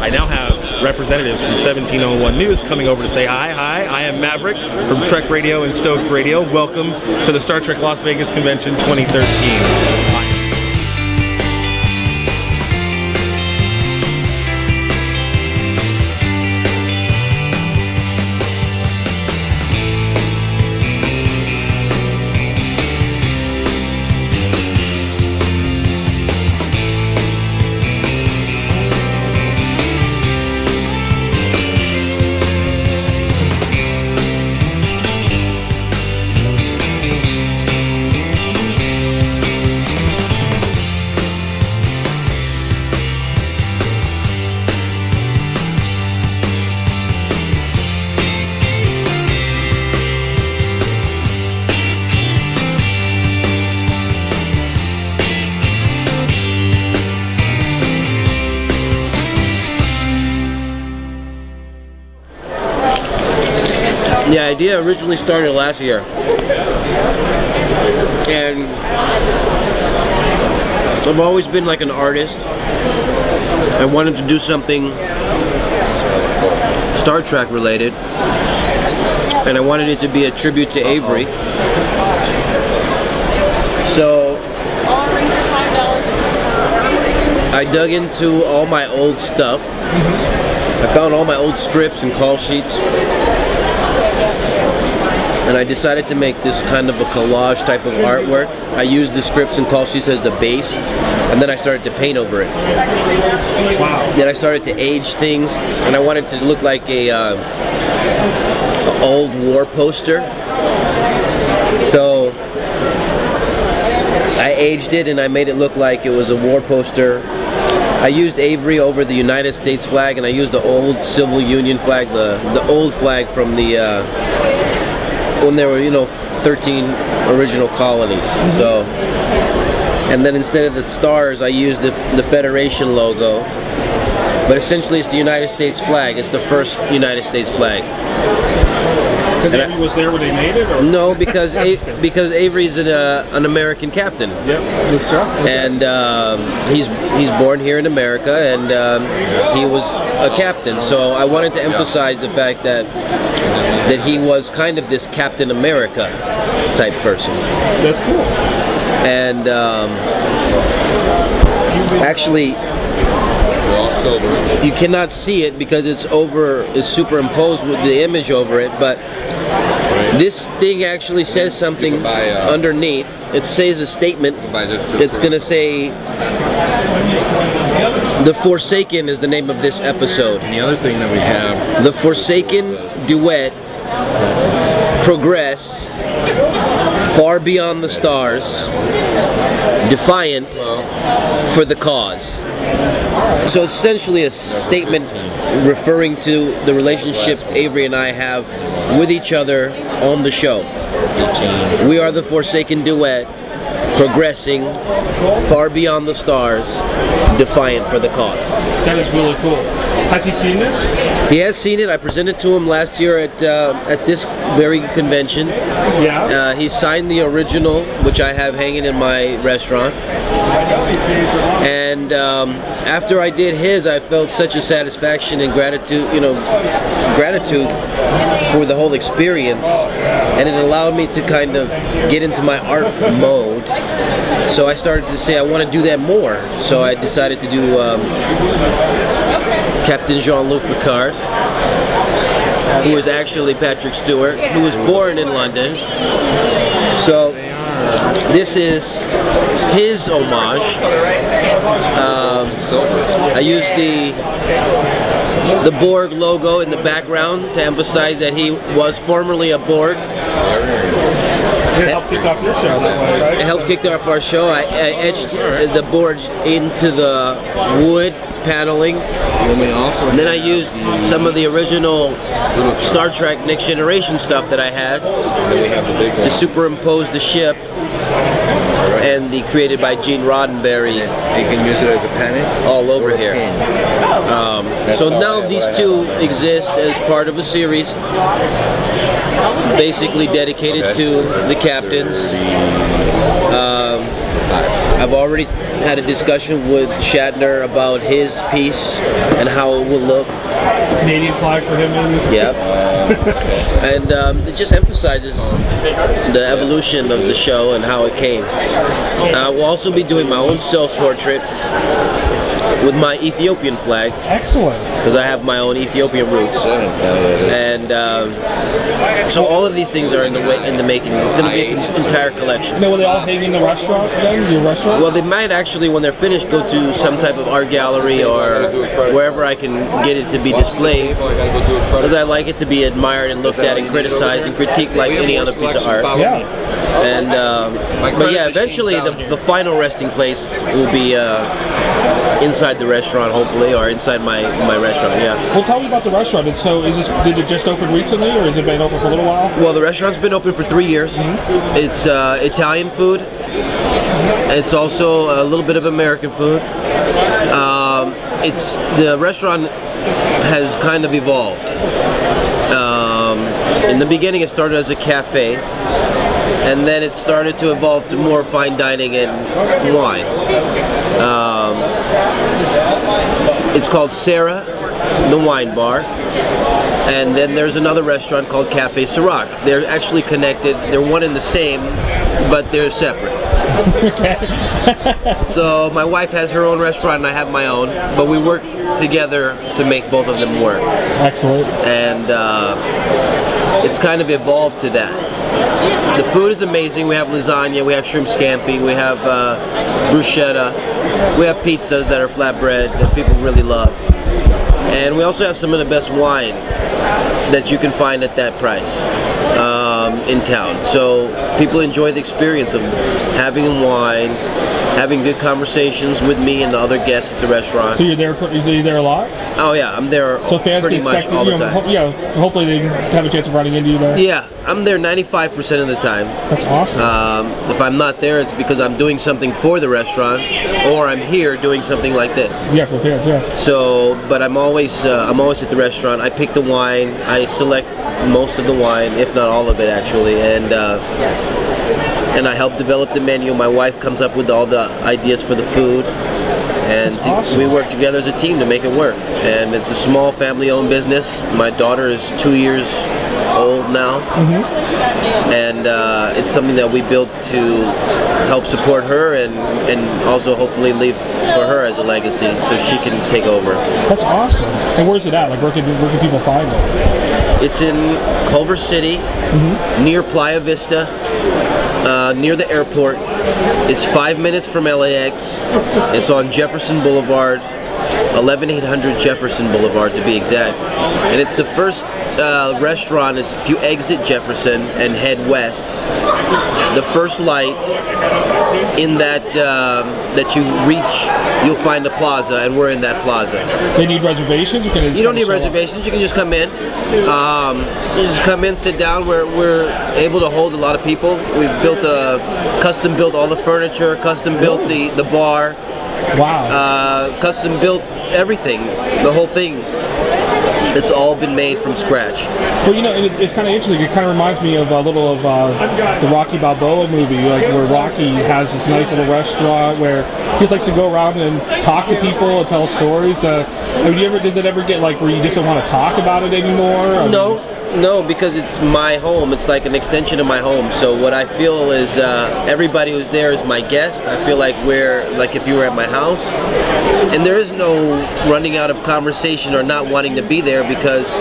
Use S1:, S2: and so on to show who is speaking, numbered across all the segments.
S1: I now have representatives from 1701 News coming over to say hi. Hi, I am Maverick from Trek Radio and Stoked Radio. Welcome to the Star Trek Las Vegas Convention 2013.
S2: The idea originally started last year, and I've always been like an artist. I wanted to do something Star Trek related, and I wanted it to be a tribute to Avery. So I dug into all my old stuff. I found all my old scripts and call sheets, and I decided to make this kind of a collage type of artwork. I used the scripts and call sheets as the base, and then I started to paint over it.
S1: Wow.
S2: Then I started to age things, and I wanted to look like a old war poster. So I aged it and I made it look like it was a war poster. I used Avery over the United States flag, and I used the old Civil Union flag, the old flag from the when there were, you know, 13 original colonies. So, and then instead of the stars, I used the Federation logo, but essentially it's the United States flag. It's the first United States flag.
S1: Because Avery was there when they made it? Or?
S2: No, because because Avery's an American captain.
S1: Yep, that's right. Okay.
S2: And he's born here in America, and he was a captain. So I wanted to emphasize the fact that he was kind of this Captain America type person.
S1: That's cool.
S2: And actually, you cannot see it because it's superimposed with the image over it, but this thing actually says something underneath. It says a statement. It's going to say, "The Forsaken" is the name of this episode.
S3: And the other thing that we have,
S2: The Forsaken duet progress far beyond the stars, defiant for the cause. So essentially a statement referring to the relationship Avery and I have with each other on the show. We are the Forsaken duet, progressing far beyond the stars, defiant for the cause.
S1: That is really cool. Has he seen this?
S2: He has seen it. I presented to him last year at this very convention.
S1: Yeah.
S2: He signed the original, which I have hanging in my restaurant. And after I did his, I felt such a satisfaction and gratitude, gratitude for the whole experience, and it allowed me to kind of get into my art mode. So I started to say I want to do that more. So I decided to do Captain Jean-Luc Picard, who is actually Patrick Stewart, who was born in London. So this is his homage. I used the Borg logo in the background to emphasize that he was formerly a Borg.
S1: It helped kick off your show, right?
S2: It helped kick off our show. I etched the Borg into the wood paneling. And then I used some of the original Star Trek Next Generation stuff that I had to superimpose the ship and the created by Gene Roddenberry.
S3: you can use it as a pen
S2: all over here. So now these two exist as part of a series basically dedicated to the captains. I've already had a discussion with Shatner about his piece and how it will look.
S1: Canadian flag for him.
S2: Yep. And it just emphasizes the evolution of the show and how it came. We'll also be doing my own self-portrait with my Ethiopian flag.
S1: Excellent.
S2: Because I have my own Ethiopian roots. And so all of these things are in the making. It's going to be an entire collection.
S1: Now, will they all hang in the restaurant then? Your restaurant?
S2: Well, they might actually, when they're finished, go to some type of art gallery or wherever I can get it to be displayed. Because I like it to be admired and looked at and criticized and critiqued like any other piece of art.
S1: Yeah.
S2: And but yeah, eventually the final resting place will be inside the restaurant, hopefully, or inside my restaurant. Yeah.
S1: Well, tell me about the restaurant. So, did it just open recently, or has it been open for a little while?
S2: Well, the restaurant's been open for 3 years. It's Italian food. It's also a little bit of American food. The restaurant has kind of evolved. In the beginning, it started as a cafe, and then it started to evolve to more fine dining and wine. It's called Cirroc, the wine bar, and then there's another restaurant called Cafe Cirroc. They're actually connected. They're one and the same, but they're separate. So my wife has her own restaurant and I have my own, but we work together to make both of them work.
S1: Excellent.
S2: And it's kind of evolved to that. The food is amazing. We have lasagna, we have shrimp scampi, we have bruschetta, we have pizzas that are flatbread that people really love. And we also have some of the best wine that you can find at that price in town. So people enjoy the experience of having wine, having good conversations with me and the other guests at the restaurant.
S1: So you're there a lot?
S2: Oh yeah, I'm there pretty much all the time.
S1: Yeah, hopefully they have a chance of running into you there.
S2: Yeah, I'm there 95% of the time.
S1: That's awesome.
S2: If I'm not there, it's because I'm doing something for the restaurant, or I'm here doing something like this.
S1: Yeah, for kids, yeah.
S2: So, but I'm always at the restaurant. I pick the wine. I select most of the wine, if not all of it, actually, and I help develop the menu. My wife comes up with all the ideas for the food, and
S1: awesome.
S2: We work together as a team to make it work. And it's a small family-owned business. My daughter is 2 years old now, and it's something that we built to help support her and also hopefully leave for her as a legacy so she can take over.
S1: That's awesome. And where's it at? Like, where can people find it?
S2: It's in Culver City, near Playa Vista, near the airport. It's 5 minutes from LAX. It's on Jefferson Boulevard, 11800 Jefferson Boulevard to be exact. And it's the first restaurant. Is if you exit Jefferson and head west, the first light in that that you reach, you'll find a plaza, and we're in that plaza.
S1: They need reservations?
S2: You don't need reservations. You can just come in. You just come in, sit down. We're able to hold a lot of people. We've built custom built all the furniture, custom built the bar.
S1: Wow.
S2: Custom built everything, the whole thing. It's all been made from scratch.
S1: Well, you know, it's kind of interesting. It kind of reminds me of a little of the Rocky Balboa movie, like where Rocky has this nice little restaurant where he likes to go around and talk to people and tell stories. I mean, does it ever get like where you just don't want to talk about it anymore?
S2: No, because it's my home. It's like an extension of my home. So what I feel is everybody who's there is my guest. I feel like we're like if you were at my house. And there is no running out of conversation or not wanting to be there because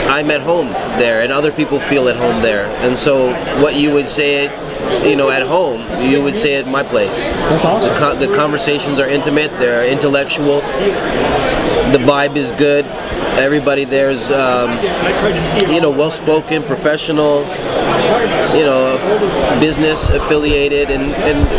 S2: I'm at home there and other people feel at home there. And so what you would say at home, you would say at my place.
S1: That's awesome.
S2: The conversations are intimate, they're intellectual, the vibe is good. Everybody there's, well-spoken, professional, business affiliated, and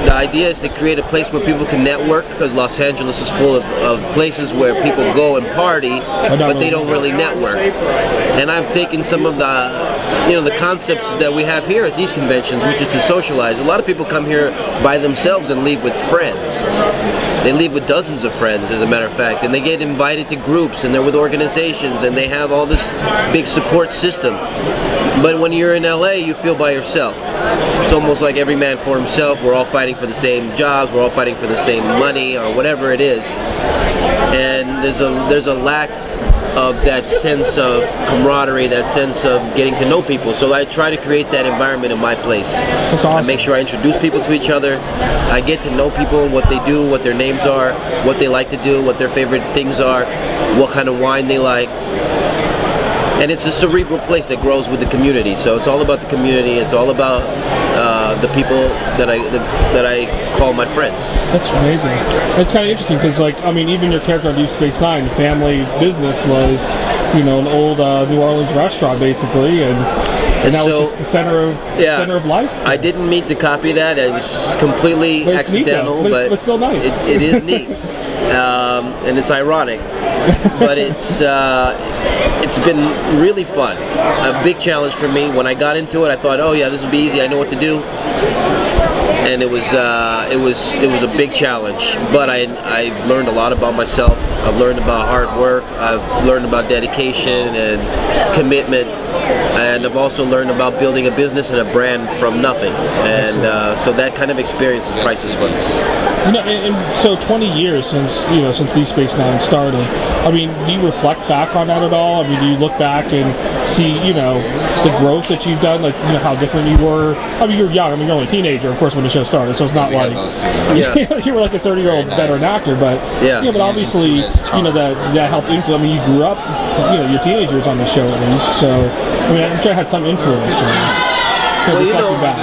S2: the idea is to create a place where people can network, because Los Angeles is full of places where people go and party, but they don't really network. And I've taken some of the concepts that we have here at these conventions, which is to socialize. A lot of people come here by themselves and leave with friends. They leave with dozens of friends, as a matter of fact, and they get invited to groups, and they're with organizations, and they have all this big support system. But when you're in LA, you feel by yourself. It's almost like every man for himself. We're all fighting for the same jobs, we're all fighting for the same money, or whatever it is. And there's a lack of that sense of camaraderie, that sense of getting to know people. So I try to create that environment in my place.
S1: That's awesome.
S2: I make sure I introduce people to each other. I get to know people, what they do, what their names are, what they like to do, what their favorite things are, what kind of wine they like. And it's a cerebral place that grows with the community. So it's all about the community. It's all about the people that I call my friends.
S1: That's amazing. It's kind of interesting because, like, I mean, even your character on Deep Space Nine, the family business was, you know, an old New Orleans restaurant basically, and that was just the center of life.
S2: I didn't mean to copy that. It was completely accidental,
S1: but still nice.
S2: It is neat. And it's ironic, but it's been really fun. A big challenge for me. When I got into it, I thought, oh yeah, this will be easy. I know what to do. And it was a big challenge. But I've learned a lot about myself. I've learned about hard work. I've learned about dedication and commitment. And I've also learned about building a business and a brand from nothing. And so that kind of experience is priceless for me.
S1: You know, and so 20 years since Deep Space Nine started. I mean, do you reflect back on that at all? I mean, do you look back and see, you know, the growth that you've done, like, you know, how different you were? I mean, you're young. I mean, you're only a teenager, of course, when the show started, so it's not like you were like a 30-year-old veteran actor, but but obviously, you know, that helped influence. I mean, you grew up, you know, your teenagers on the show at least, so I mean, I'm sure it had some influence.
S2: Well, you know,
S3: whatever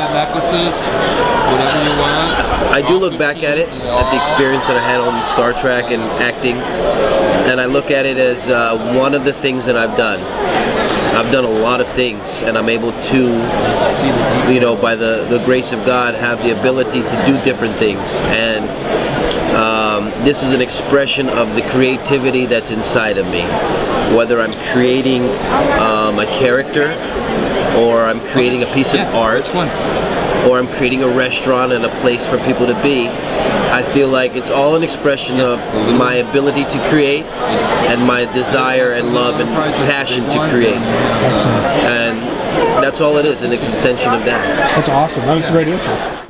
S3: you want.
S2: I do look back at it, at the experience that I had on Star Trek and acting, and I look at it as one of the things that I've done. I've done a lot of things, and I'm able to, you know, by the grace of God, have the ability to do different things. And this is an expression of the creativity that's inside of me. Whether I'm creating a character, or I'm creating a piece of art, or I'm creating a restaurant and a place for people to be, I feel like it's all an expression of my ability to create and my desire and love and passion to create. And that's all it is, an extension of that.
S1: That's awesome. That was a great answer.